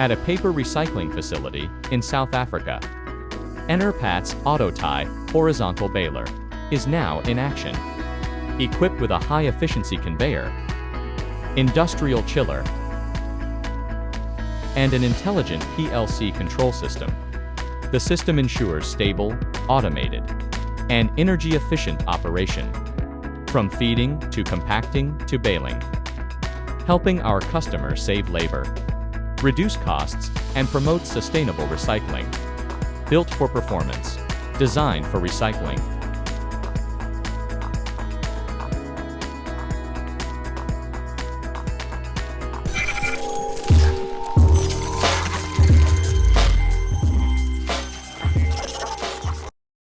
at a paper recycling facility in South Africa. Enerpat's auto-tie horizontal baler is now in action. Equipped with a high-efficiency conveyor, industrial chiller, and an intelligent PLC control system, the system ensures stable, automated, and energy-efficient operation, from feeding to compacting to baling, helping our customers save labor, reduce costs, and promote sustainable recycling. Built for performance, designed for recycling.